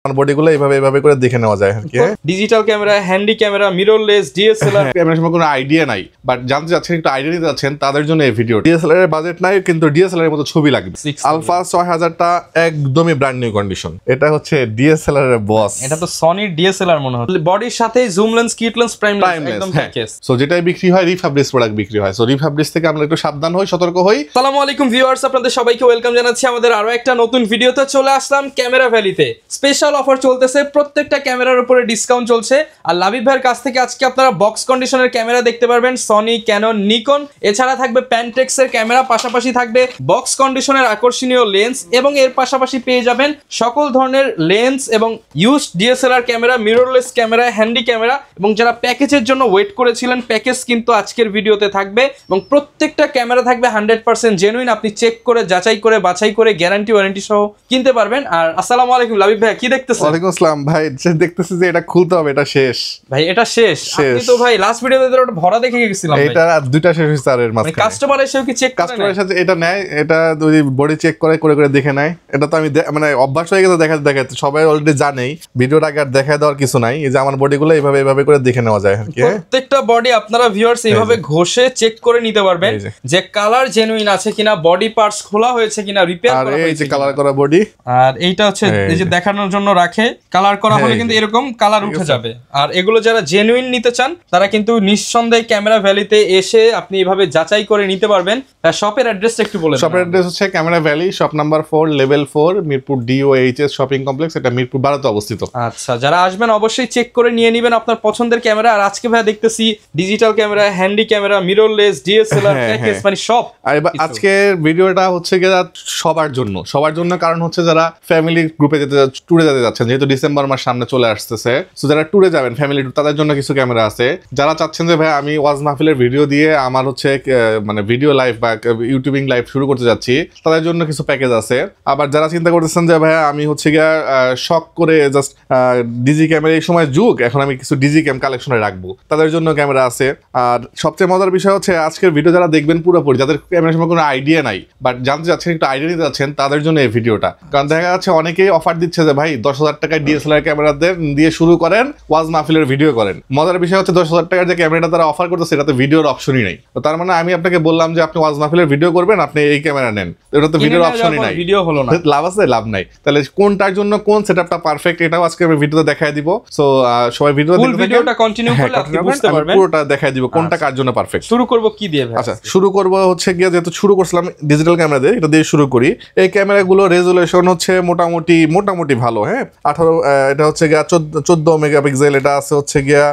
বডিগুলো এইভাবে করে দেখে নেওয়া যায় আর কি। Digital camera, handy camera, mirrorless, DSLR ক্যামেরার সম্পর্কে কোনো আইডিয়া নাই, বাট জানতে চাচ্ছেন, একটু আইডিয়া নিতে যাচ্ছেন, তাদের জন্য এই ভিডিও। ডিএসএলআর এর বাজেট নাই, কিন্তু ডিএসএলআর এর মতো ছবি লাগবে। আলফা 6000টা একদমই ব্র্যান্ড নিউ কন্ডিশন। এটা হচ্ছে ডিএসএলআর এর বস। এটা তো সনির ডিএসএলআর মনে হচ্ছে। বডির সাথে zoom lens, kit lens, prime lens একদম প্যাকেজ। সো যেটাই বিক্রি হয় রিফাবলিশ প্রোডাক্ট বিক্রি হয়। সো রিফাবলিশ থেকে আমরা একটু সাবধান হই, সতর্ক হই। আসসালামু আলাইকুম ভিউয়ার্স, আপনাদের সবাইকে ওয়েলকাম জানাচ্ছি আমাদের আরো একটা নতুন ভিডিওতে। চলে আসলাম ক্যামেরা ভ্যালিতে। স্পেশাল অফার চলতেছে, প্রত্যেকটা ক্যামেরার উপরে ডিসকাউন্ট চলছে। আর লাবিব ভাইয়ের কাছ থেকে আজকে আপনারা বক্স কন্ডিশনের ক্যামেরা দেখতে পারবেন, সনি, ক্যানন, নিকন। এছাড়া থাকবে প্যান্টেক্স এর ক্যামেরা, পাশাপাশি থাকবে বক্স কন্ডিশনের আকর্ষণীয় লেন্স, এবং এর পাশাপাশি পেয়ে যাবেন সকল ধরনের লেন্স এবং used DSLR camera, mirrorless camera, handy camera. এবং যারা প্যাকেজের জন্য ওয়েট করেছিলেন, প্যাকেজ কিন্তু আজকের ভিডিওতে থাকবে। এবং প্রত্যেকটা ক্যামেরা থাকবে 100% জেনুইন। আপনি চেক করে, যাচাই করে, বাছাই করে, গ্যারান্টি ওয়ারেন্টি সহ কিনতে পারবেন। আর আসসালামু আলাইকুম লাবিব ভাই, কি দেখতেছেন? ওয়ালাইকুম আসসালাম ভাই, দেখতেছি যে এটা খুলতে হবে, এটা শেষ ভাই। এটা শেষ? আপনি তো ভাই লাস্ট ভিডিওতে ওটা ভরা দেখে গেছিলাম ভাই। এটা দুইটা শেষ হইছে আর এর মাঝখানে কাস্টমার এসেও কি চেক করে? কাস্টমারের সাথে এটা নেয়, এটা যদি বডি চেক করে দেখে নেয়। এটা তো আমি মানে অভ্যাস হয়ে গেছে দেখাতে সবাই অলরেডি জানেই। ভিডিওর আগে আর দেখায় দেওয়ার কিছু নাই। এই যে আমার বডিগুলো এইভাবে করে দেখে নেওয়া যায় আর কি। প্রত্যেকটা বডি আপনারা ভিউয়ার্স এইভাবে ঘষে চেক করে নিতে পারবেন যে কালার জেনুইন আছে কিনা, বডি পার্টস খোলা হয়েছে কিনা, রিপেয়ার করা হয়েছে। আর এই যে কালার করা বডি, আর এইটা হচ্ছে এই যে দেখানোর জন্য রাখে। কালার করা হলে কিন্তু এরকম কালার উঠে যাবে। আর এগুলো যারা জেনুইন নিতে চান তারা কিন্তু নিঃসন্দেহে ক্যামেরা ভ্যালিতে এসে আপনি এইভাবে যাচাই করে নিতে পারবেন। শপের অ্যাড্রেসটা একটু বলেন। শপের অ্যাড্রেস হচ্ছে camera valley, shop number 4, level 4, Mirpur DOHS shopping complex. এটা মিরপুর 12 তে অবস্থিত। আচ্ছা, যারা আসবেন অবশ্যই চেক করে নিয়ে নেবেন আপনার পছন্দের ক্যামেরা। আর আজকে ভাই দেখতেছি digital camera, handy camera, mirrorless, DSLR package, মানে সব। আজকে ভিডিওটা হচ্ছে গিয়ে সবার জন্য কারণ হচ্ছে যারা ফ্যামিলি গ্রুপে ট্যুরে যেতে যাচ্ছেন, যেহেতু ডিসেম্বর মাস সামনে চলে আসতেছে। সো যারা ট্যুরে যাবেন ফ্যামিলি ট্যুর, তাদের জন্য কিছু ক্যামেরা আছে। যারা চাচ্ছেন যে ভাই আমি ওয়াজ মাহফিলের ভিডিও দিয়ে আমার হচ্ছে মানে ভিডিও লাইভ বা ইউটিউবিং লাইভ শুরু করতে যাচ্ছি, তাদের জন্য কিছু প্যাকেজ আছে। আবার যারা চিন্তা করতেছেন যে ভাই আমি হচ্ছে গিয়ে শখ করে জাস্ট ডিজি ক্যামেরা, এই সময় যুগ, এখন আমি কিছু ডিজি ক্যাম কালেকশনে রাখবো, তাদের জন্য ক্যামেরা আছে। আর সবচেয়ে মজার বিষয় হচ্ছে আজকের ভিডিও যারা দেখবেন পুরোপুরি, যাদের ক্যামেরার সম্পর্কে কোনো আইডিয়া নাই, বাট জানতে চাচ্ছেন, একটু আইডিয়া নিতে যাচ্ছেন, তাদের জন্য এই ভিডিওটা। কারণ দেখা যাচ্ছে অনেকেই অফার দিচ্ছে যে ভাই 10,000 টাকায় ডিএসএলআর ক্যামেরা দিয়ে শুরু করেন, ওয়াজ মাহফিলের ভিডিও করেন। মজার বিষয় হচ্ছে 10,000 টাকার যে ক্যামেরাটা তারা অফার করতেছে, সেটাতে ভিডিওর অপশনই নেই। তো তার মানে আমি আপনাকে বললাম যে আপনি ওয়াজ মাহফিলের ভিডিও করবেন, আপনি এই ক্যামেরা নেন, এটা তো ভিডিওর অপশনই নাই, ভিডিও হলো না, লাভ আছে লাভ নাই। তাহলে কোনটার জন্য কোন সেটআপটা পারফেক্ট, এটাও আজকে আমি ভিডিওতে দেখাই দিব। সো সবাই ভিডিওটা কন্টিনিউ করলে আপনি বুঝতে পারবেন, পুরোটা দেখাই দিব কোনটা কার জন্য পারফেক্ট। শুরু করব কি দিয়ে ভাই? আচ্ছা, শুরু করব হচ্ছে গিয়ে, যেহেতু শুরু করছিলাম ডিজিটাল ক্যামেরা দিয়ে, এটা দিয়ে শুরু করি। এই ক্যামেরাগুলো রেজোলিউশন হচ্ছে মোটামুটি ভালো। হ্যাঁ, 18 এটা হচ্ছে গিয়া 14 মেগাপিক্সেল, এটা আছে হচ্ছে গিয়া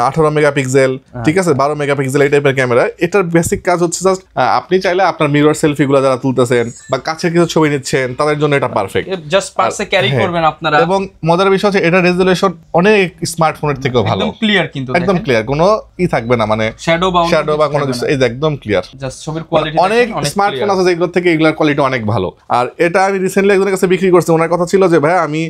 18 মেগাপিক্সেল, ঠিক আছে, 12 মেগাপিক্সেল, এই টাইপের ক্যামেরা। এটার বেসিক কাজ হচ্ছে জাস্ট আপনি চাইলে আপনার মিরর সেলফি গুলো যারা তুলতেছেন বা কাছে কিছু ছবি নিচ্ছেন, তাদের জন্য এটা পারফেক্ট। জাস্ট পার্সে ক্যারি করবেন আপনারা। এবং মজার বিষয় হচ্ছে এটা রেজোলিউশন অনেক স্মার্টফোনের থেকেও ভালো, একদম ক্লিয়ার, কিন্তু একদম ক্লিয়ার, কোনো থাকবে না, মানে শ্যাডো বা কোনো কিছু, এই একদম ক্লিয়ার। জাস্ট ছবির কোয়ালিটি অনেক স্মার্টফোন আছে যেগুলো থেকে এগুলোর কোয়ালিটি অনেক ভালো। আর এটা আমি রিসেন্টলি একজনের কাছে বিক্রি করছি। ওনার কথা ছিল যে ভাই আমি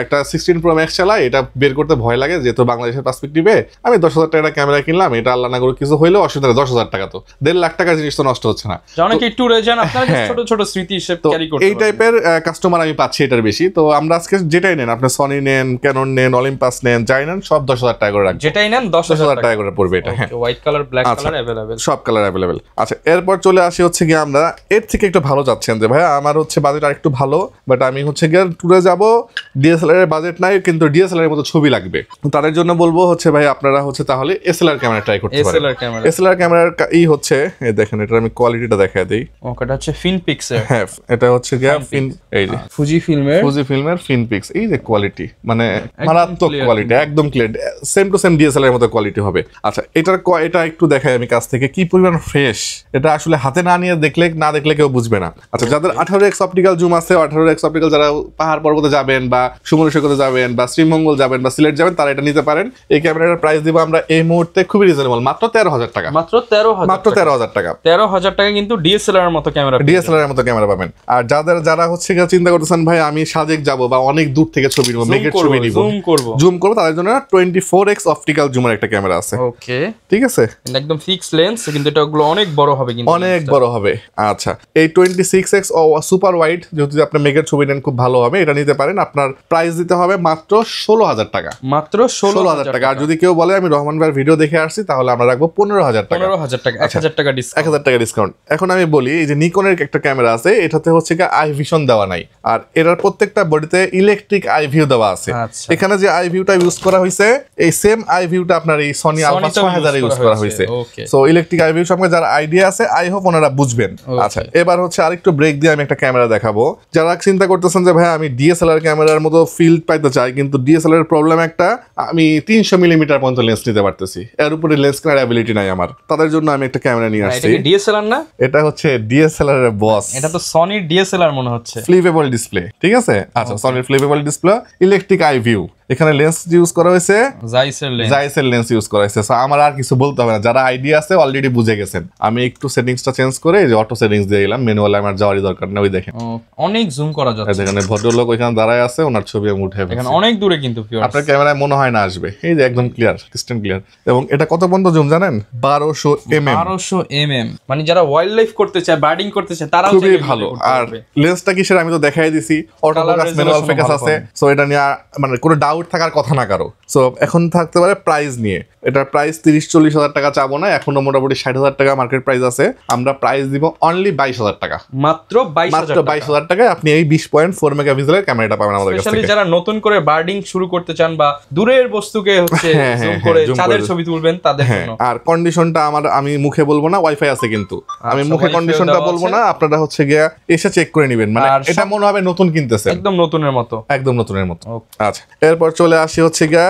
একটা 16 Pro Max চালাই, এটা বের করতে ভয় লাগে, যেহেতু বাংলাদেশের পার্সপেক্টিভে আমি 10,000 টাকা ক্যামেরা কিনলাম, এটা আল্লাহ না করে কিছু হইলেও অসুবিধা নেই, 10,000 টাকা তো 1.5 লাখ টাকার জিনিস তো নষ্ট হচ্ছে না। অনেকে একটু রেজান আপনারা ছোট ছোট স্মৃতি হিসেবে ক্যারি করতে এই টাইপের কাস্টমার আমি পাচ্ছি এটার বেশি। তো আমরা আজকে যেটাই নেন, আপনি সনি নেন, ক্যানন নেন, অলিম্পাস নেন, যাই নেন, সব 10,000 টাকা করে রাখবেন। যেটাই নেন 10,000 টাকা করে পড়বে এটা। হ্যাঁ, white colour, black colour available, সব কালার अवेलेबल। আচ্ছা, এরপর চলে আসি হচ্ছে গিয়ে আমরা এর থেকে একটু ভালো যাচ্ছেন যে ভাই আমার হচ্ছে বাজেট আর একটু ভালো, বাট আমি হচ্ছে গিয়ে ট্যুরে যাব, ডিএসএলআর এর বাজেট নাই, কিন্তু ডিএসএলআর এর মতো ছবি লাগবে। তাদের জন্য বলবো হচ্ছে ভাই আপনারা হচ্ছে তাহলে এসএলআর ক্যামেরা ট্রাই করতে পারেন। এসএলআর ক্যামেরার হচ্ছে এই দেখেন, এটা আমি কোয়ালিটিটা দেখাই দেই। ওটা হচ্ছে ফিনপিক্স এর। হ্যাঁ, এটা হচ্ছে গিয়ে এই যে ফুজি ফিল্মের ফিনপিক্স। এই যে কোয়ালিটি, মানে মারাত্মক কোয়ালিটি, একদম clear, same to same DSLR এর মতো কোয়ালিটি হবে। আচ্ছা, এটা একটু দেখাই আমি কাছ থেকে কি পরিমাণ ফ্রেশ। এটা আসলে হাতে না নিয়ে না দেখলে কেউ বুঝবে না। আচ্ছা, যাদের 18x অপটিক্যাল জুম আছে, 18x অপটিক্যাল, যারা পাহাড় পর্বতে যাবেন বা সমুদ্র সৈকতে যাবেন বা শ্রীমঙ্গল যাবেন বা সিলেট যাবেন, তারা এটা নিতে পারেন। এই ক্যামেরাটার প্রাইস দিব আমরা এই মুহূর্তে খুবই রিজনেবল, মাত্র 13,000 টাকা। মাত্র 13,000 টাকা। 13,000 টাকা কিন্তু ডিএসএলআর এর মতো ক্যামেরা পাবেন। আর যারা হচ্ছে চিন্তা করতেছেন ভাই আমি সাজেক যাব বা অনেক দূর থেকে ছবি নিব, মেগের ছবি নিব, জুম করব, তাদের জন্য 24x অপটিক্যাল জুমের একটা ক্যামেরা আছে। ওকে, ঠিক আছে, একদম ফিক্সড লেন্স, কিন্তু এটা অনেক বড় হবে, কিন্তু অনেক বড় হবে। আচ্ছা, এই 26x সুপার ওয়াইড, যেহেতু আপনি মেগের ছবি নেন খুব ভালো হবে, এটা নিতে পারেন। আপনার আপনার প্রাইস দিতে হবে মাত্র 16,000 টাকা। মাত্র 16,000 টাকা। আর যদি কেউ বলে আমি রহমান ভাইয়ের ভিডিও দেখে আসছি, তাহলে আমরা রাখবো 15,000 টাকা। 15,000 টাকা, 1,000 টাকা ডিসকাউন্ট। 1,000 টাকা ডিসকাউন্ট। এখন আমি বলি, এই যে নিকনের একটা ক্যামেরা আছে, এটাতে হচ্ছে কি আই ভিশন দেওয়া নাই, আর এটার প্রত্যেকটা বডিতে ইলেকট্রিক আই ভিউ দেওয়া আছে। আচ্ছা। এখানে যে আই ভিউটা ইউজ করা হয়েছে, এই সেম আই ভিউটা আপনার এই সনি আলফা 6000 ইউজ করা হয়েছে। সো ইলেকট্রিক আই ভিউ সম্পর্কে যারা আইডিয়া আছে, আই হোপ ওনারা বুঝবেন। আচ্ছা, এবার হচ্ছে আরেকটু ব্রেক দিয়ে আমি একটা ক্যামেরা দেখাবো। যারা চিন্তা করতেছেন যে ভাই আমি ডিএসএলআর ক্যামেরার মতো ফিল্ড পাইতে চাই, কিন্তু ডিএসএলআর এর প্রবলেম একটা, আমি 300 মিলিমিটার পর্যন্ত লেন্স নিতে পারতেছি, এর উপরে লেন্স কেনার অ্যাবিলিটি নাই আমার, তাদের জন্য আমি একটা ক্যামেরা নিয়ে আসছি। এটা কি ডিএসএলআর না? এটা হচ্ছে ডিএসএলআর এর বস। এটা তো সনির ডিএসএলআর মনে হচ্ছে। ফ্লিপেবল ডিসপ্লে, ঠিক আছে? আচ্ছা, সনির ফ্লিপেবল ডিসপ্লে, ইলেকট্রিক আই ভিউ, এখানে লেন্স ইউজ করা হয়েছে জাইসের লেন্স ইউজ করা হয়েছে। সো আমার আর কিছু বলতে হবে না, যারা আইডিয়া আছে অলরেডি বুঝে গেছেন। আমি একটু সেটিংসটা চেঞ্জ করে যে অটো সেটিংস দিয়ে দিলাম, ম্যানুয়াল আমার যাওয়ারই দরকার নেই। ওই দেখেন অনেক জুম করা যাচ্ছে, এখানে ভদ্রলোক ওইখানে দাঁড়ায় আছে, ওনার ছবি আমি উঠে ফেলছি। এখানে অনেক দূরে কিন্তু আপনার ক্যামেরায় মনে হয় না আসবে, এই যে একদম ক্লিয়ার, ক্রিস্টাল ক্লিয়ার। এবং এটা কত পর্যন্ত জুম জানেন? 1200 mm। মানে যারা ওয়াইল্ড লাইফ করতে চায়, বার্ডিং করতে চায়, তারাও খুবই ভালো। আর লেন্সটা কিসের আমি তো দেখাই দিছি, অটো ফোকাস, ম্যানুয়াল ফোকাস আছে। সো এটা নিয়ে মানে কোনো ডাউট থাকার কথা না কারো। সো এখন থাকতে পারে প্রাইস নিয়ে, এটার প্রাইস 30-40 হাজার টাকা চাবো না, এখনো মোটামুটি 60,000 টাকা মার্কেট প্রাইস আছে। আমরা প্রাইস দিব অনলি 22,000 টাকা। মাত্র 22,000 টাকায় আপনি এই 20.4 মেগাপিক্সেলের ক্যামেরাটা পাবেন আমাদের কাছ থেকে। যারা নতুন করে বার্ডিং শুরু করতে চান বা দূরের বস্তুকে হচ্ছে জুম করে চাঁদের ছবি তুলবেন, তাদের জন্য। আর কন্ডিশনটা আমি মুখে বলবো না, ওয়াইফাই আছে কিন্তু আমি মুখে কন্ডিশনটা বলবো না, আপনারা হচ্ছে গিয়া এসে চেক করে নেবেন। মানে এটা মনে হবে নতুন কিনতেছেন, একদম নতুনের মতো, একদম নতুনের মতো। আচ্ছা, এরপর চলে আসি হচ্ছে গিয়া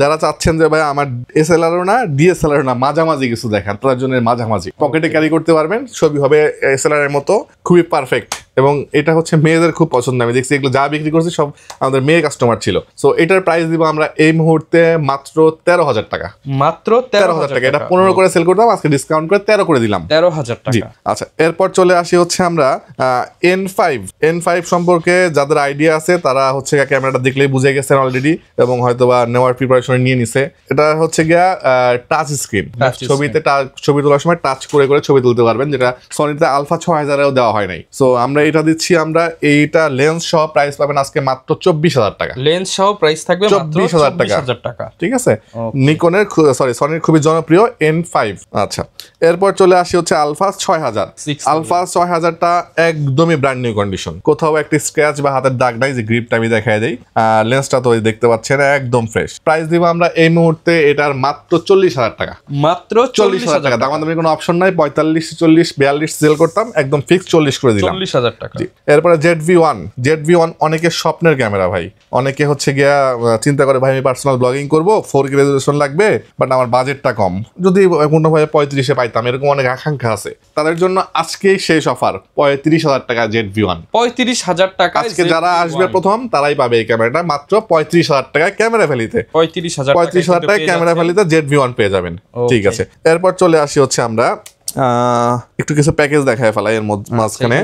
যারা চাচ্ছেন যে ভাই আমার এসএলআরও না ডিএসএলআর না, মাঝামাঝি কিছু দেখান, তার জন্য মাঝামাঝি পকেটে ক্যারি করতে পারবেন, ছবি হবে এসএলআর এর মতো, খুবই পারফেক্ট। এবং এটা হচ্ছে মেয়েদের খুব পছন্দ। আমি দেখছি এগুলো যা বিক্রি করছি সব আমাদের মেয়ে কাস্টমার ছিল। সো এটার প্রাইস দিব আমরা এই মুহূর্তে মাত্র 13,000 টাকা। মাত্র 13,000 টাকা। এটা 15 করে সেল করতাম, আজকে ডিসকাউন্ট করে 13 করে দিলাম, 13,000 টাকা। আচ্ছা, এরপর চলে আসি হচ্ছে আমরা N5 সম্পর্কে যাদের আইডিয়া আছে তারা হচ্ছে ক্যামেরাটা দেখলেই বুঝে গেছেন অলরেডি, এবং হয়তোবা নেওয়ার প্রিপারেশন নিয়ে নিছে। এটা হচ্ছে গিয়া টাচ স্ক্রিন, ছবি তোলার সময় টাচ করে করে ছবি তুলতে পারবেন, যেটা সনিতে আলফা 6000-এও দেওয়া হয় নাই। সো আমরা এটা দিচ্ছি, আমরা এইটা লেন্স সহ প্রাইস পাবেন আজকে মাত্র 24,000 টাকা। লেন্স সহ প্রাইস থাকবে মাত্র 24,000 টাকা। ঠিক আছে, নিকনের সনির খুবই জনপ্রিয় N5। আচ্ছা, এরপর চলে আসি হচ্ছে আলফা 6000। আলফা 6000টা একদমই ব্র্যান্ড নিউ কন্ডিশন, কোথাও একটা স্ক্র্যাচ বা হাতের দাগ নাই, যে গ্রিপটা আমি দেখাই দেই। লেন্সটা তো দেখতে পাচ্ছেন একদম ফ্রেশ। প্রাইস দিব আমরা এই মুহূর্তে এটার মাত্র 40,000 টাকা। মাত্র 40,000 টাকা। দামাদামি কোনো অপশন নাই, 45, 40, 42 সেল করতাম, একদম ফিক্স 40 করে দিলাম। 40,000 টাকা। এরপরে ZV-1 অনেকের স্বপ্নের ক্যামেরা ভাই। অনেকে হচ্ছে গিয়া চিন্তা করে ভাই আমি পার্সোনাল ব্লগিং করবো, 4K রেজোলিউশন লাগবে, বাট আমার বাজেটটা কম, যদি কোনোভাবে 35-এ পাইতাম, এরকম অনেক আকাঙ্ক্ষা আছে। তাদের জন্য আজকেই শেষ অফার, 35,000 টাকা ZV-1। 35,000 টাকা। আজকে যারা আসবে প্রথম তারাই পাবে এই ক্যামেরাটা মাত্র 35,000 টাকায় ক্যামেরা ভ্যালিতে। 35,000 টাকায় ক্যামেরা ভ্যালিতে ZV-1 পেয়ে যাবেন। ঠিক আছে, এরপর চলে আসি হচ্ছে আমরা একটু কিছু প্যাকেজ দেখায় ফেলাই এর মাঝখানে।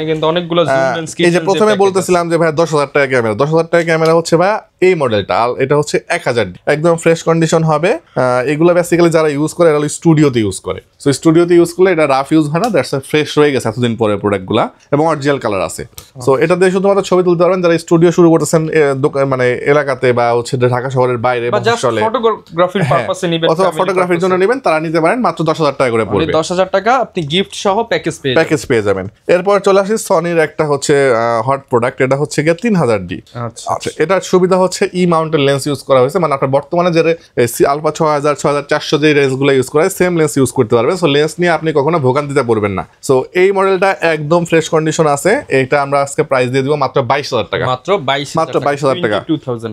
এই যে প্রথমে বলতেছিলাম যে ভাই 10,000 টাকা ক্যামেরা, 10,000 টাকা ক্যামেরা হচ্ছে ভাই এই মডেলটা, এটা হচ্ছে 1000, একদম ফ্রেশ কন্ডিশন হবে। এগুলো বেসিক্যালি যারা ইউজ করে এটা স্টুডিওতে ইউজ করে। সো স্টুডিওতে ইউজ করলে এটা রাফ ইউজ হয় না, দ্যাটস ফ্রেশ রয়ে গেছে এতদিন পরে প্রোডাক্টগুলো, এবং অরিজিনাল কালার আছে। সো এটা দিয়ে শুধুমাত্র ছবি তুলতে পারবেন যারা স্টুডিও শুরু করতেছেন মানে এলাকাতে বা হচ্ছে ঢাকা শহরের বাইরে, অথবা ফটোগ্রাফির জন্য নেবেন, তারা নিতে পারেন। মাত্র 10,000 টাকা করে পড়বে। 10,000 টাকা আপনি গিফট সহ প্যাকেজ পেয়ে যাবেন। এরপর চলে আসি সনির একটা হচ্ছে হট প্রোডাক্ট, এটা হচ্ছে গিয়ে 3000D। আচ্ছা, এটার সুবিধা হচ্ছে মাউন্টেড লেন্স ইউজ করা হয়েছে, মানে আপনার বর্তমানে যে আলফা 6000, 6400 যে রেঞ্জগুলো ইউজ করা হয় সেম লেন্স ইউজ করতে পারবেন। সো লেন্স নিয়ে আপনি কখনো ভোগান্তিতে পড়বেন না। সো এই মডেলটা একদম ফ্রেশ কন্ডিশন আছে। এটা আমরা আজকে প্রাইস দিয়ে দিব মাত্র 22,000 টাকা। মাত্র 22,000 টাকা,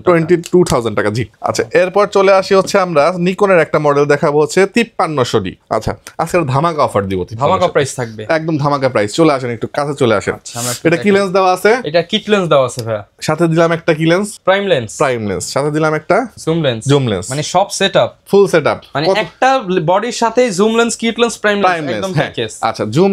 22,000 টাকা। জি, আচ্ছা, এরপর চলে আসি হচ্ছে আমরা নিকনের একটা মডেল দেখাবো হচ্ছে 5300D। আচ্ছা, আজকে ধামাকা অফার দিব, ধামাকা প্রাইস থাকবে, একদম ধামাকা প্রাইস। চলে আসেন, একটু কাছে চলে আসেন। এটা কি লেন্স দেওয়া আছে? এটা কিট লেন্স দেওয়া আছে ভাই, সাথে দিলাম একটা কি লেন্স, প্রাইম লেন্স, সাথে দিলাম একটা জুম লেন্স, মানে সব সেটআপ, ফুল সেটআপ, মানে একটা বডির সাথে zoom lens, kit lens, prime lens একদম প্যাকেজ। আচ্ছা, জুম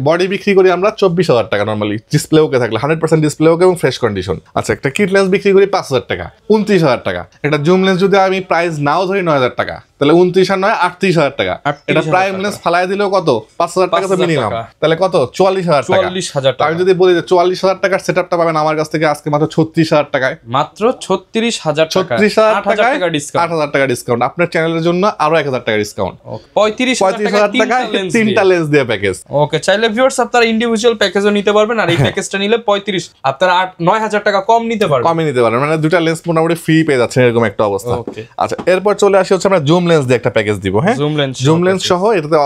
বডি বিক্রি করি আমরা 24,000 টাকা নরমালি, ডিসপ্লে ওকে থাকলে 100% ডিসপ্লে ওকে এবং ফ্রেশ কন্ডিশন। আচ্ছা, একটা কিট লেন্স বিক্রি করি 5,000 টাকা, 29,000 টাকা। এটা জুম লেন্স যদি আমি প্রাইস নাও ধরি 9,000 টাকা, তাহলে 29 আর 9 38,000 টাকা। এটা প্রাইম লেন্স ফালাই দিলেও কত? 5,000 টাকা তো মিনিমাম, তাহলে কত 44,000 টাকা। 44,000 টাকা। আমি যদি বলি যে 44,000 টাকার সেটআপটা পাবেন আমার কাছ থেকে আজকে মাত্র 36,000 টাকায়, মাত্র 36,000 টাকা, 36,000 8,000 টাকা ডিসকাউন্ট, 8,000 টাকা ডিসকাউন্ট, আপনার চ্যানেলের জন্য আরো 1,000 টাকা ডিসকাউন্ট, 35,000 টাকায় তিনটা লেন্স দিয়ে প্যাকেজ। ওকে, চাইলে ভিউয়ার্স আপনারা ইন্ডিভিজুয়াল প্যাকেজও নিতে পারবেন, আর এই প্যাকেজটা নিলে 35 আপনারা 9,000 টাকা কম নিতে পারবেন, কমই নিতে পারবেন, মানে দুটা লেন্স মোটামুটি ফ্রি পেয়ে যাচ্ছেন এরকম একটা অবস্থা। ওকে, আচ্ছা এরপর চলে আসি হচ্ছে আমরা জুম লেন্স দিয়ে একটা প্যাকেজ দিব। হ্যাঁ, জুম লেন্স সহ এটাতে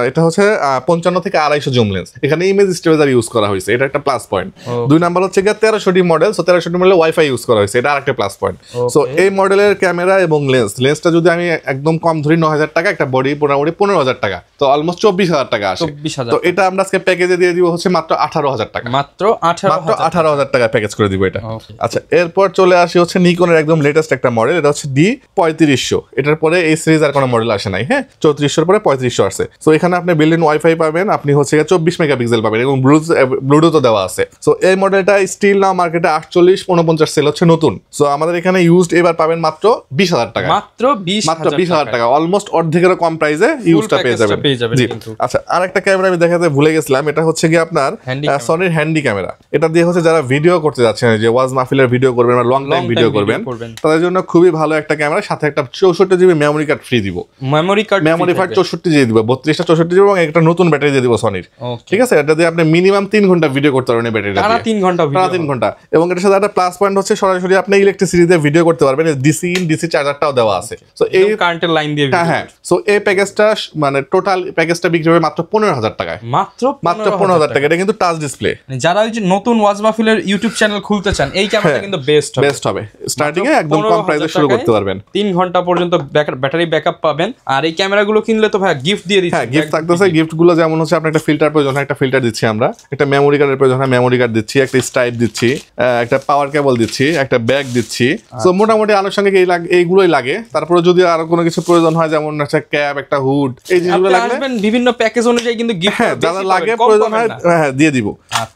এটা হচ্ছে 55 থেকে 250 জুম লেন্স, এখানে ইমেজ স্টেবিলাইজার ইউজ করা হয়েছে, এটা একটা প্লাস পয়েন্ট। দুই নাম্বার হচ্ছে 1300D মডেল, সো 1300D মডেলে ওয়াইফাই ইউজ করা হয়েছে, এটা আরেকটা প্লাস পয়েন্ট। সো এই মডেলের ক্যামেরা এবং লেন্সটা যদি আমি একদম কম ধরি 9,000 টাকা, একটা বডি মোটামুটি 15,000 টাকা, তো অলমোস্ট 24,000 টাকা আসে। তো এটা আমরা আজকে প্যাকেজে দিয়ে দিব হচ্ছে মাত্র 18,000 টাকা, মাত্র 18,000 টাকা প্যাকেজ করে দিব এটা। আচ্ছা এরপর চলে আসি হচ্ছে নিকনের একদম লেটেস্ট একটা মডেল, এটা হচ্ছে D3500, এটার পরে এই সিরিজ আর কোনো মডেল আসে নাই। হ্যাঁ, 3400 পরে 3500 আসছে। সো এখানে আপনি বিল্ট ইন ওয়াইফাই পাবেন, আপনি হচ্ছে 24 মেগাপিক্সেল পাবেন এবং ব্লুটুথও দেওয়া আছে। সো এই মডেলটা স্টিল না মার্কেটে 48-49 সেল হচ্ছে নতুন। সো আমাদের এখানে ইউজড এবার পাবেন মাত্র 20,000 টাকা, মাত্র 20,000 টাকা, অলমোস্ট অর্ধেকেরও কম প্রাইসে ইউজটা পেয়ে যাবেন। জি। আচ্ছা আরেকটা ক্যামেরা আমি দেখাতে ভুলে গেছিলাম, এটা হচ্ছে কি আপনার সনির হ্যান্ডি ক্যামেরা। এটা দিয়ে হচ্ছে যারা ভিডিও করতে যাচ্ছেন, যে ওয়াজ মাহফিলের ভিডিও করবেন বা লং টাইম ভিডিও করবেন, তাদের জন্য খুবই ভালো একটা ক্যামেরা, সাথে একটা 64GB মেমোরি কার্ড ফ্রি দিব, মেমোরি কার্ড 64GB দিব, 32টা 64GB এবং একটা নতুন ব্যাটারি দিয়ে দিব সনির। ঠিক আছে, এটা দিয়ে আপনি মিনিমাম 3 ঘন্টা ভিডিও করতে পারবেন এই ব্যাটারিটা দিয়ে, 3 ঘন্টা। এবং এটার সাথে একটা প্লাস পয়েন্ট হচ্ছে সরাসরি আপনি ইলেকট্রিসিটি দিয়ে ভিডিও করতে পারবেন, ডিসি চার্জারটাও দেওয়া আছে। সো এই কারেন্টের লাইন দিয়ে, হ্যাঁ, সো এই প্যাকেজটা মানে টোটাল প্যাকেজটা বিক্রি হবে মাত্র 15,000 টাকায়, মাত্র 15,000 টাকা। এটা কিন্তু টাচ ডিসপ্লে। যারা ওই যে নতুন ওয়াজ মাহফিলের ইউটিউব চ্যানেল খুলতে চান, এই ক্যামেরাটা কিন্তু বেস্ট হবে। স্টার্টিং এ একদম কম প্রাইসে শুরু করতে পারবেন, 3 ঘন্টা পর্যন্ত ব্যাটারি ব্যাকআপ পাবেন। আর এই ক্যামেরাগুলো কিনলে তো ভাই গিফট দিয়ে দিচ্ছি। হ্যাঁ, গিফট থাকতেছে। গিফট গুলো যেমন হচ্ছে আপনার একটা ফিল্টার প্রয়োজন হয়, একটা ফিল্টার দিচ্ছি আমরা, একটা মেমোরি কার্ডের প্রয়োজন হয়, মেমোরি কার্ড দিচ্ছি, একটা স্ট্রাইপ দিচ্ছি, একটা পাওয়ার কেবল দিচ্ছি, একটা ব্যাগ দিচ্ছি। সো মোটামুটি আনুষঙ্গিক এইগুলোই লাগে। তারপরে যদি আরো কোনো কিছু প্রয়োজন হয়, যেমন হচ্ছে ক্যাপ, একটা হুড, এই জিনিসগুলো লাগবে বিভিন্ন প্যাকেজ অনুযায়ী কিন্তু গিফট যারা লাগে প্রয়োজন হয় হ্যাঁ দিয়ে দিব,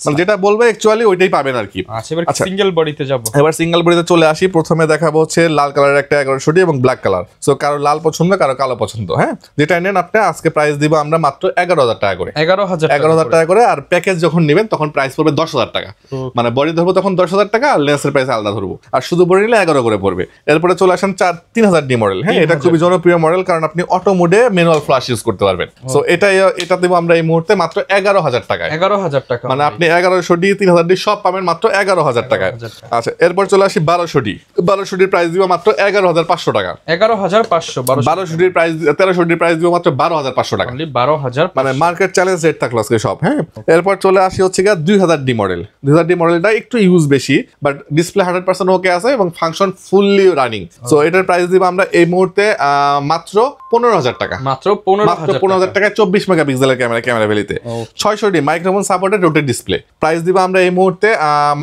মানে যেটা বলবে অ্যাকচুয়ালি ওইটাই পাবেন আর কি। আচ্ছা সিঙ্গেল বডিতে যাব, এবার সিঙ্গেল বডিতে চলে আসি। প্রথমে দেখাবো হচ্ছে লাল কালারের একটা 1100D এবং ব্ল্যাক কালার। সো কারো লাল পছন্দ, কারো কালো পছন্দ। হ্যাঁ, যেটা নেন আপনি, আজকে প্রাইস দিব আমরা মাত্র 11,000 টাকা করে, 11,000 টাকা করে। আর প্যাকেজ যখন নেবেন তখন প্রাইস পড়বে 10,000 টাকা, মানে বডি ধরবো তখন 10,000 টাকা, আর লেন্সের প্রাইস আলাদা ধরবো, আর শুধু বডি নিলে 11 করে পড়বে। এরপরে চলে আসেন 3000D মডেল। হ্যাঁ, এটা খুবই জনপ্রিয় মডেল, কারণ আপনি অটো মোডে ম্যানুয়াল ফ্ল্যাশ ইউজ করতে পারবেন। সো এটা দেবো আমরা এই মুহূর্তে মাত্র 11,000 টাকায়, 11,000 টাকা, মানে আপনি 1100D 3000D সব পাবেন মাত্র 11,000 টাকায়। আচ্ছা এরপর চলে আসি 1200D প্রাইস দিব মাত্র 11,500 টাকা, 11,500। 1200D প্রাইস, 1300D প্রাইস দিব মাত্র 12,500 টাকা, 12,000, মানে মার্কেট চ্যালেঞ্জ রেট থাকলো আজকে সব। হ্যাঁ, এরপর চলে আসি হচ্ছে 2000D মডেল। 2000D মডেলটা একটু ইউজ বেশি, বাট ডিসপ্লে 100% ওকে আছে এবং ফাংশন ফুললি রানিং। সো এটার প্রাইস দিব আমরা এই মুহূর্তে মাত্র 15,000 টাকা, মাত্র 15,000 টাকায় 24 মেগাপিক্সেলের ক্যামেরা ভ্যালিতে 600D microphone supported rotate display. Price দিব আমরা এই মুহূর্তে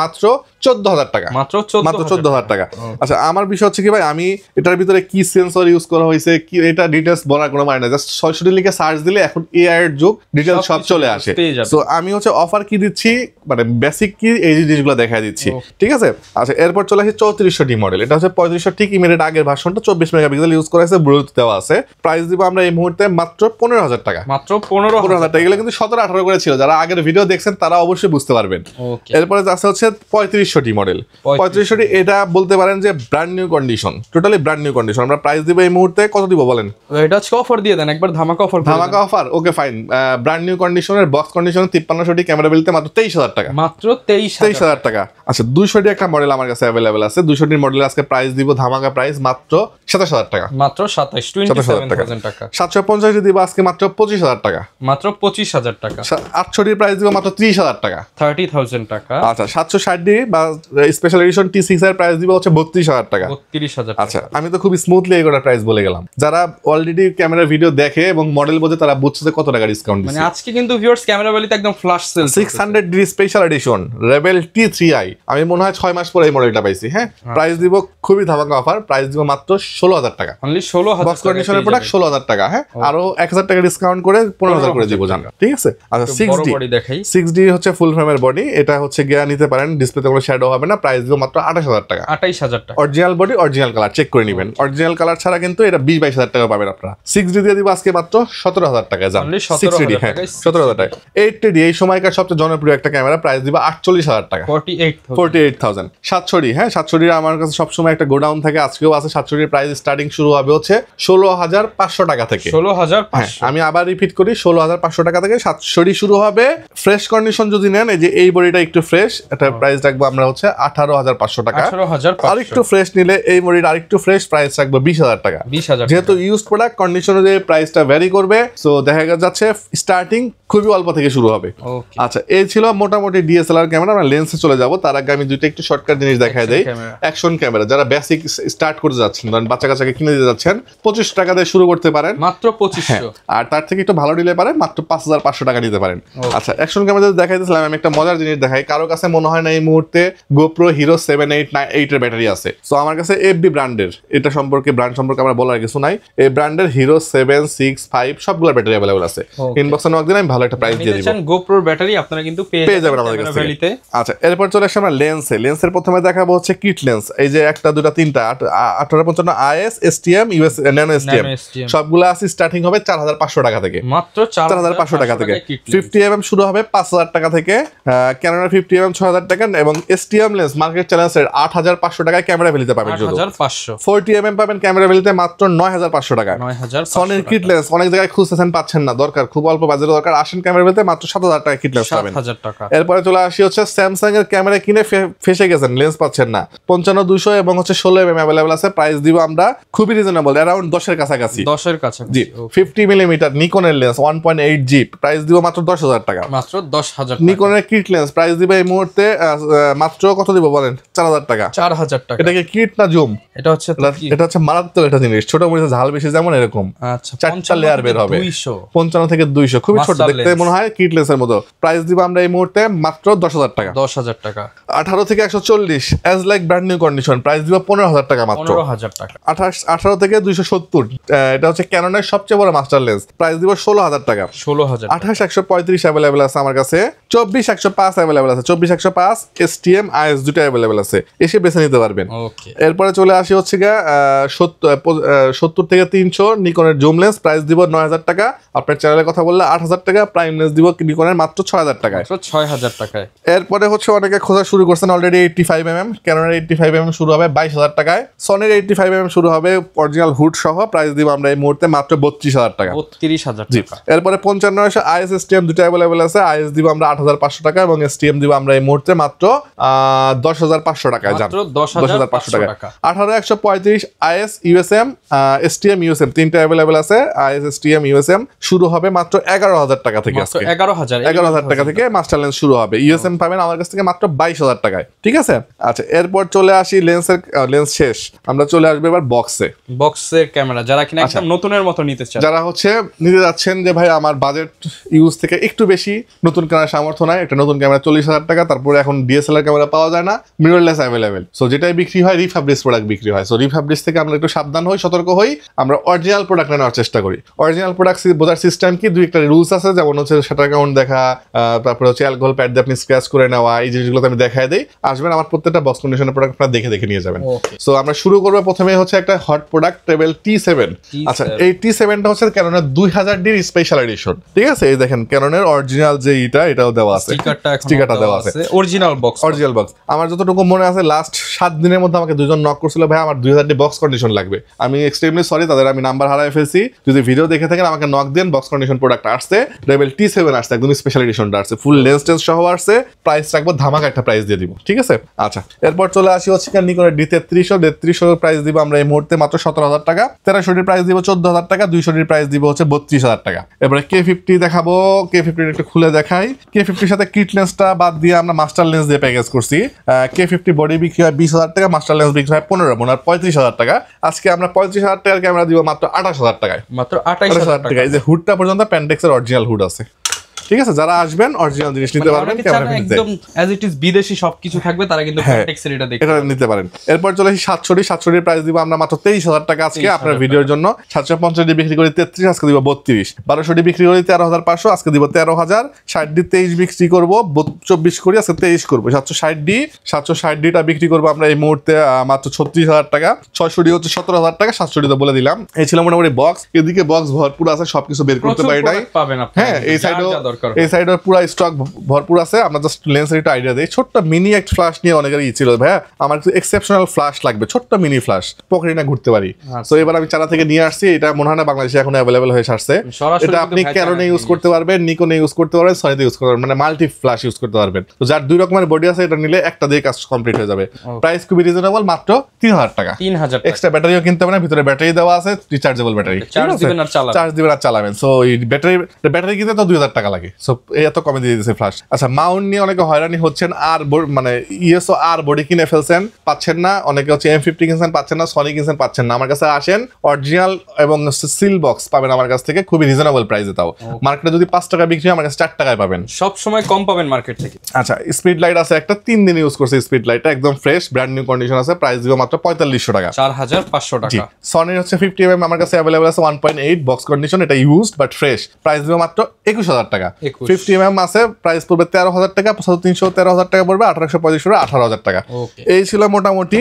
মাত্র 14,000 টাকা, মাত্র 14,000 টাকা। আচ্ছা আমার বিষয় হচ্ছে কি ভাই, আমি এটার ভিতরে কি সেন্সর ইউজ করা হয়েছে, কি এটা ডিটেলস বলার কোনো মানে না, জাস্ট 600D লিখে সার্চ দিলে এখন এআই এর যুগ, ডিটেলস সব চলে আসে। সো আমি হচ্ছে অফার কি দিচ্ছি, মানে বেসিক কি, এই জিনিসগুলো দেখাই দিচ্ছি। ঠিক আছে। আচ্ছা এরপর চলে আসি 3400D মডেল। এটা হচ্ছে 3500, ঠিক ইমিডিয়েট আগের ভার্সনটা, 24 মেগাপিক্সেল ইউজ করা আছে, ব্লুটুথ দেওয়া আছে। প্রাইস দিব আমরা এই মুহূর্তে মাত্র 15,000 টাকা, মাত্র 15,000 টাকা। এগুলো কিন্তু 17-18 করে ছিল, যারা আগের ভিডিও দেখছেন তারা অবশ্যই বুঝতে পারবেন। এরপরে আছে হচ্ছে 3500D মডেল। 3500D এটা বলতে পারেন যে brand new condition, totally brand new condition. আমরা প্রাইস দিব এই মুহূর্তে কত দিব বলেন? এটা হচ্ছে অফার দিয়ে দেন একবার, ধামাকা offer. Okay fine. Brand new কন্ডিশনের বক্স কন্ডিশন 5300D ক্যামেরা বিলতে মাত্র 23,000 টাকা, মাত্র 23,000 টাকা। আচ্ছা 200D একটা মডেল আমার কাছে अवेलेबल আছে। 200D মডেলের আজকে প্রাইস দিব ধামাকা প্রাইস মাত্র 27,000 টাকা, মাত্র 27,000 টাকা। 750 দিব আজকে মাত্র 25,000 টাকা, মাত্র 25,000 টাকা। 800D প্রাইস দিব মাত্র 30,000 টাকা, 30,000 টাকা। আচ্ছা 760D বা স্পেশাল এডিশন T6 এর প্রাইস দিব হচ্ছে 32,000 টাকা, 32,000 টাকা। আচ্ছা আমি তো খুবই স্মুথলি এগুলোর প্রাইস বলে গেলাম। যারা অলরেডি ক্যামেরা ভিডিও দেখে এবং মডেল বোঝে তারা বুঝছে যে কত টাকা ডিসকাউন্ট দিচ্ছে। মানে আজকে কিন্তু ভিউয়ার্স ক্যামেরা ভ্যালিতে একদম flash sell. 600D special edition rebel T3i, আমি মনে হয় 6 মাস পরে এই মডেলটা পাইছি। হ্যাঁ, প্রাইস দিব খুবই ধামাকা অফার, প্রাইস দিব মাত্র 16,000 টাকা, অনলি 16,000 বক্স কন্ডিশনের প্রোডাক্ট 16,000 টাকা। হ্যাঁ, আরো 1,000 টাকা ডিসকাউন্ট করে 15,000 করে দিব জান। ঠিক আছে। আচ্ছা 6D হচ্ছে ফুল ফ্রেমের বডি, এটা হচ্ছে গিয়া নিতে পারেন, ডিসপ্লেতে কোনো শ্যাডো হবে না। প্রাইস দিব মাত্র 28,000 টাকা, 28,000 টাকা। Original body, original colour check করে নেবেন। অরিজিনাল কালার ছাড়া কিন্তু এটা 20-22,000 টাকা পাবেন আপনারা। 6D দিয়ে দিব আজকে মাত্র 17,000 টাকা জান, 6D। টাকা 17,000 টাকা। 8D এই সময়কার সবচেয়ে জনপ্রিয় একটা ক্যামেরা, প্রাইস দিব 48,000 টাকা। 48,000। 760, হ্যাঁ 760 আমার কাছে সবসময় একটা গোডাউন থাকে, আজকেও আছে। 760 প্রাইস স্টার্টিং শুরু হবে হচ্ছে 16,500 টাকা থেকে। 16,500। আমি আবার রিপিট করি, 16,500 টাকা থেকে 760 শুরু হবে। ফ্রেশ কন্ডিশন যদি নেন, এই যে এই বডিটা একটু ফ্রেশ, এটা প্রাইস রাখবো আমরা হচ্ছে 18,500 টাকা। 18,500। আর একটু ফ্রেশ নিলে এই বডির আরেকটু ফ্রেশ প্রাইস রাখবো 20,000 টাকা। 20,000। যেহেতু ইউজ প্রোডাক্ট কন্ডিশন অনুযায়ী প্রাইসটা ভ্যারি করবে, সো দেখা যাচ্ছে স্টার্টিং খুবই অল্প থেকে শুরু হবে। ওকে, আচ্ছা, এই ছিল মোটামুটি ডিএসএলআর ক্যামেরা। আমরা লেন্সে চলে যাব, তার আগে আমি দুইটা একটু শর্টকাট জিনিস দেখাই দেই। অ্যাকশন ক্যামেরা যারা বেসিক স্টার্ট করতে যাচ্ছেন, ধরেন বাচ্চা কাচ্চাকে কিনে দিতে যাচ্ছেন, 25 টাকা দিয়ে শুরু করতে পারেন, মাত্র 2500। আর তার থেকে একটু ভালো নিলে পারেন মাত্র 5,500 টাকা নিতে পারেন। আচ্ছা, অ্যাকশন ক্যামেরা দেখাইতেছিলাম, আমি একটা মজার জিনিস দেখাই। কারো কাছে মনে হয় না এই মুহূর্তে গোপ্রো হিরো 7-8 এর ব্যাটারি আছে, সো আমার কাছে এফবি ব্র্যান্ডের, এটা সম্পর্কে ব্র্যান্ড সম্পর্কে আমার বলার কিছু নাই। এই ব্র্যান্ডের হিরো 7, 6, 5 সবগুলো ব্যাটারি অ্যাভেলেবল আছে। ইনবক্সে নক দিলে আমি ভালো একটা প্রাইস দিয়ে দিব। গোপ্রোর ব্যাটারি আপনারা কিন্তু পেয়ে যাবেন আমাদের কাছ থেকে। আচ্ছা, এরপর চলে আসে আমরা লেন্সে। লেন্সের প্রথমে দেখাবো হচ্ছে কিট লেন্স। এই যে 1 2 3 1855 IS, STM, US nano STM সবগুলো আছে, স্টার্টিং হবে 4,500 টাকা থেকে, মাত্র 4,500 টাকা থেকে। 50mm শুরু হবে 5,000 টাকা থেকে, ক্যানোনের 50mm 6,000 টাকা, এবং STM লেন্স মার্কেট চ্যালেঞ্জের 8,500 টাকায় ক্যামেরা ভ্যালিতে পাবেন। 8,500। 40mm পাবেন ক্যামেরা ভ্যালিতে মাত্র 9,500 টাকা। 9,500। সনির কিট লেন্স অনেক জায়গায় খুঁজতেছেন, পাচ্ছেন না, দরকার খুব অল্প বাজেট দরকার, আসেন ক্যামেরা ভ্যালিতে মাত্র 7,000 টাকা কিট লেন্স পাবেন। 7,000 টাকা। এরপরে চলে আসি হচ্ছে স্যামসাং এর ক্যামেরা কিনে ফেসে গেছেন, লেন্স পাচ্ছেন না, 55-200 এবং হচ্ছে 16mm অ্যাভেলেবল আছে। প্রাইস দিব আমরা খুবই রিজনেবল, অ্যারাউন্ড 10 এর কাছাকাছি। 10 এর কাছাকাছি। জি, 50mm নিকনের লেন্স 1.8G, প্রাইস দিব মাত্র 10,000 টাকা। মাত্র 10,000 টাকা। নিকনের কিট লেন্স প্রাইস দিব এই মুহূর্তে মাত্র কত দিব বলেন? 4,000 টাকা। 4,000 টাকা। এটা কি কিট না জুম? এটা হচ্ছে এটা হচ্ছে মারাত্মক একটা জিনিস, ছোট মরিচে ঝাল বেশি যেমন এরকম। আচ্ছা, 4টা লেয়ার বের হবে। 55 থেকে 200, খুবই ছোট দেখতে মনে হয়, কিট লেন্সের মতো। প্রাইস দিব আমরা এই মুহূর্তে মাত্র 10,000 টাকা। 10,000 টাকা। 18 থেকে 140 as like brand new condition, price দিব 15,000 টাকা মাত্র। 15,000 টাকা। 18 থেকে 270, এটা হচ্ছে ক্যাননের সবচেয়ে বড় মাস্টার লেন্স, প্রাইস দিব 16,000 টাকা। 16,000। 28-135 অ্যাভেলেবেল আছে আমার কাছে, 24-105 অ্যাভেলেবেল আছে, 24-105 STM IS দুটো অ্যাভেলেবেল আছে, এসে বেছে নিতে পারবেন। ওকে, এরপরে চলে আসি হচ্ছে গিয়ে 70 থেকে 300 নিকনের জুম লেন্স, প্রাইস দিব 9,000 টাকা। আপনার চ্যানেলের কথা বললে 8,000 টাকা, প্রাইম লেন্স দিব নিকনের মাত্র 6,000 টাকায়। 6,000 টাকায়। এরপরে হচ্ছে অনেকে খোঁজা শুরু করছেন অলরেডি 85mm, ক্যানোনের 85mm শুরু হবে 22,000 টাকায়, সনির 85mm শুরু হবে অরিজিনাল হুড সহ, প্রাইস দিব আমরা এই মুহূর্তে মাত্র 32,000 টাকা। 32,000 টাকা। এরপরে 55 IS STM দুটো অ্যাভেলেবল আছে, IS দিব আমরা 8,500 টাকা এবং STM দিব আমরা এই মুহূর্তে মাত্র 10,500 টাকায়। মাত্র 10,500 টাকা। 18-135 IS USM STM USM তিনটা অ্যাভেলেবল আছে, IS STM USM শুরু হবে মাত্র 11,000 টাকা থেকে। মাত্র 11,000 টাকা থেকে মাস্টার লেন্স শুরু হবে। USM পাবেন আমার কাছ থেকে মাত্র 22,000 টাকায়, ঠিক আছে? আচ্ছা, এরপর চলে আসি লেন্স শেষ, আমরা চলে আসবো এবার বক্সের ক্যামেরা, যারা কিনা একদম নতুনের মতো নিতে চান, যারা হচ্ছে নিতে যাচ্ছেন যে ভাই আমার বাজেট ইউজ থেকে একটু বেশি, নতুন কেনার সামর্থ্য নাই, একটা নতুন ক্যামেরা 40,000 টাকা, তারপরে এখন ডিএসএলআর ক্যামেরা পাওয়া যায় না, মিররলেস অ্যাভেলেবেল, সো যেটাই বিক্রি হয় রিফাবলিশ প্রোডাক্ট বিক্রি হয়, সো রিফাবলিশ থেকে আমরা একটু সাবধান হই, সতর্ক হই, আমরা অরিজিনাল প্রোডাক্ট নেওয়ার চেষ্টা করি। অরিজিনাল প্রোডাক্ট বোঝার সিস্টেম কি, দুই একটা রুলস আছে, যেমন হচ্ছে শাটার কাউন্ট দেখা, তারপরে হচ্ছে অ্যালকোহল প্যাড দিয়ে আপনি স্ক্র্যাচ করে নেওয়া, এই জিনিসগুলো আমি দেখাই দিই। আসবেন, আমার প্রত্যেকটা বক্স কন্ডিশনের প্রোডাক্ট আপনারা দেখে নিয়ে যাবেন। সো আমরা শুরু করবো প্রথমে হচ্ছে একটা হট প্রোডাক্ট টেবিল T7। আচ্ছা, এই T7টা হচ্ছে ক্যাননের 2000D স্পেশাল এডিশন, ঠিক আছে? এই দেখেন ক্যাননের অরিজিনাল যে এটাও দেওয়া আছে, স্টিকারটা দেওয়া আছে, অরিজিনাল বক্স। আমার যতটুকু মনে আছে লাস্ট 7 দিনের মধ্যে আমাকে দুজন নক করছিল, ভাই আমার 2000D বক্স কন্ডিশন লাগবে। আমি এক্সট্রিমলি সরি, তাদের আমি নাম্বার হারাই ফেলছি, যদি ভিডিও দেখে থাকেন আমাকে নক দেন। বক্স কন্ডিশন প্রোডাক্ট আসছে, লেভেল T7 আসছে, একদম স্পেশাল এডিশনটা আসছে, ফুল লেন্স টেন্স সহ আসছে, প্রাইস রাখবো ধামাকা একটা প্রাইস দিয়ে দিব, ঠিক আছে? আচ্ছা, এরপর চলে আসি হচ্ছে নিকনের D3300 প্রাইস দিব আমরা এই মুহূর্তে মাত্র 17,000 টাকা, 1300 প্রাইস দিব 14,000 টাকা, 200 প্রাইস দিব হচ্ছে 32,000 টাকা। এবারে K50 দেখাবো, K50 একটু খুলে দেখাই। K50 সাথে কিট লেন্সটা বাদ দিয়ে আমরা মাস্টার লেন্স দিয়ে প্যাকেজ করছি। K50 বডি বিক্রি হয় 20,000 টাকা, মাস্টার লেন্স বিক্রি হয় 15 আর 35,000 টাকা। আজকে আমরা 35,000 টাকার ক্যামেরা দিব মাত্র 28,000 টাকায়, মাত্র 28,000 টাকা। এই যে হুডটা পর্যন্ত প্যান্টেক্সের অরিজিনাল হুড আছে, ঠিক আছে, যারা আসবেন অরিজিনাল জিনিস নিতে পারবেন, একদম অ্যাজ ইট ইজ বিদেশি সবকিছু থাকবে, তারা কিন্তু কন্টাক্ট এটা দেখতে এটা নিতে পারেন। এরপর চলে আসি 760 প্রাইস দিব আমরা মাত্র 23,000 টাকা আজকে আপনার ভিডিওর জন্য। 750 ডি বিক্রি করি 33, আজকে দিব 32। 1200 ডি বিক্রি করি 13,500, আজকে দিব 13,000। 60 ডি 23 বিক্রি করব, 24 করি আজকে 23 করব। 760 ডিটা বিক্রি করবো আমরা এই মুহূর্তে মাত্র 36,000 টাকা। 600 ডি হচ্ছে 17,000 টাকা, 700 ডি তো বলে দিলাম। এই ছিল মোটামুটি বক্স। এদিকে বক্স ভরপুর আছে, সবকিছু বের করতে পারি নাই। হ্যাঁ, এই সাইডে পুরো স্টক ভরপুর আছে। আমরা জাস্ট লেন্সের একটা আইডিয়া দেই। ছোট্ট মিনি একটা ফ্ল্যাশ নিয়ে অনেকের ছিল, ভাইয়া আমার একটু এক্সেপশনাল ফ্ল্যাশ লাগবে, ছোট্ট মিনি ফ্ল্যাশ, পকেটে না ঘুরতে পারি। তো এবার আমি চারা থেকে নিয়ে আসছি। এটা মনে হয় না বাংলাদেশে এখন অ্যাভেলেবল হয়ে আসছে। এটা আপনি ক্যানোনে ইউজ করতে পারবেন, নিকনে ইউজ করতে পারবেন, সনিতে ইউজ করতে পারবেন, মানে মাল্টি ফ্ল্যাশ ইউজ করতে পারবেন। তো যার 2 রকমের বডি আছে, এটা নিলে একটা দিয়ে কাজ কমপ্লিট হয়ে যাবে। প্রাইস খুবই রিজনেবল, মাত্র 3,000 টাকা। এক্সট্রা ব্যাটারিও কিনতে হবে না, ভিতরে ব্যাটারি দেওয়া আছে, রিচার্জেবল ব্যাটারি, চার্জ দিবেন আর চালাবেন। সো এই ব্যাটারি কিনতে তো 2,000 টাকা লাগে। সো এত কমে দিয়ে দিয়েছে ফ্ল্যাশ। আচ্ছা, মাউন্ট নিয়ে অনেকে হয়রানি হচ্ছেন, আর মানে ইএসও আর বডি কিনে ফেলছেন, পাচ্ছেন না। অনেকে হচ্ছে M50 কিনছেন, পাচ্ছেন না। সনি কিনছেন, পাচ্ছেন না। আমার কাছে আসেন, অরিজিনাল এবং সিল বক্স পাবেন আমার কাছ থেকে খুবই রিজনেবল প্রাইসে। তাও মার্কেটে যদি 5 টাকা বিক্রি হয়, আমার কাছে 4 টাকায় পাবেন। সব সময় কম পাবেন মার্কেট থেকে। আচ্ছা, স্পিড লাইট আছে একটা, 3 দিন ইউজ করছে স্পিড লাইটটা, একদম ফ্রেশ, ব্র্যান্ড নিউ কন্ডিশন আছে। প্রাইস দিব মাত্র 4500 টাকা, 4,500 টাকা। সনির হচ্ছে 50mm আমার কাছে অ্যাভেলেবল আছে, 1.8 বক্স কন্ডিশন, এটা ইউজড বাট ফ্রেশ। প্রাইস দিব মাত্র 21,000 টাকা। 50mm আছে, প্রাইস পড়বে 13,000 টাকা। 313,000 টাকা পড়বে, 1835 18,000 টাকা। এই ছিল মোটামুটি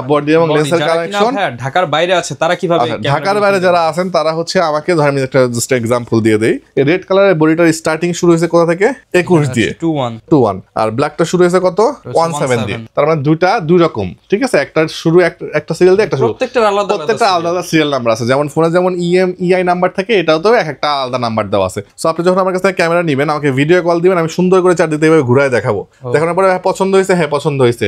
বডি এবং লেন্সের কালেকশন। ঢাকার বাইরে আছে তারা কিভাবে? ঢাকার বাইরে যারা আছেন তারা হচ্ছে আমাকে ধরেন একটা জাস্ট এক্সাম্পল দিয়ে দেই। রেড কালারের বডিটার স্টার্টিং শুরু হয়েছে কোথা থেকে? 21 দিয়ে, 21। আর ব্ল্যাকটা শুরু হয়েছে কত? 17 দিয়ে। তার মানে দুইটা দুই রকম, ঠিক আছে? একটা শুরু একটা সিরিয়াল দিয়ে, একটা শুরু, প্রত্যেকটা আলাদা সিরিয়াল নাম্বার আছে। যেমন ফোনে যেমন EI নাম্বার থাকে, এটাও তো একটা আলাদা নাম্বার দেওয়া আছে। সো আপনি যখন আমার কাছ থেকে ক্যামেরা নেবেন, আমাকে ভিডিও কল দিবেন, আমি সুন্দর করে চারদিকে এভাবে ঘুরায় দেখাবো। দেখানোর পরে পছন্দ হয়েছে, হ্যাঁ পছন্দ হয়েছে,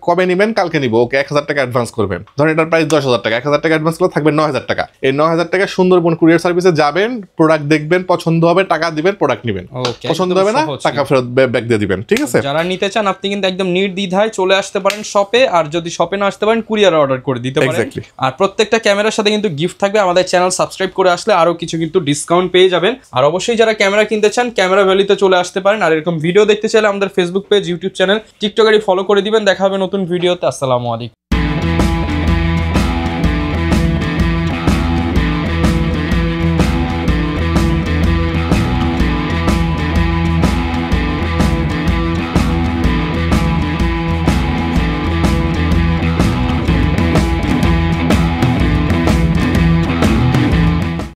কবে নিবেন? কালকে নিবো, ওকে 1,000 টাকা অ্যাডভান্স করবেন। ধরেন এটার প্রাইস 10,000 টাকা, 1,000 টাকা অ্যাডভান্স করলে থাকবে 9,000 টাকা। এই 9,000 টাকা সুন্দরবন কুরিয়ার সার্ভিসে যাবেন, প্রোডাক্ট দেখবেন, পছন্দ হবে টাকা দিবেন, প্রোডাক্ট নিবেন, পছন্দ হবে না টাকা ফেরত ব্যাক দিয়ে দিবেন, ঠিক আছে? যারা নিতে চান আপনি কিন্তু একদম নির্দ্বিধায় চলে আসতে পারেন শপে, আর যদি শপে না আসতে পারেন কুরিয়ার অর্ডার করে দিতে পারেন। আর প্রত্যেকটা ক্যামেরার সাথে কিন্তু গিফট থাকবে। আমাদের চ্যানেল সাবস্ক্রাইব করে আসলে আরো কিছু কিন্তু ডিসকাউন্ট পেয়ে যাবেন। আর অবশ্যই যারা ক্যামেরা কিনতে চান, ক্যামেরা ভ্যালিতে চলে আসতে পারেন। আর এরকম ভিডিও দেখতে চাইলে আমাদের Facebook page, YouTube channel, TikTok follow করে দিবেন। দেখা হবে নতুন ভিডিওতে। আসসালামু আলাইকুম।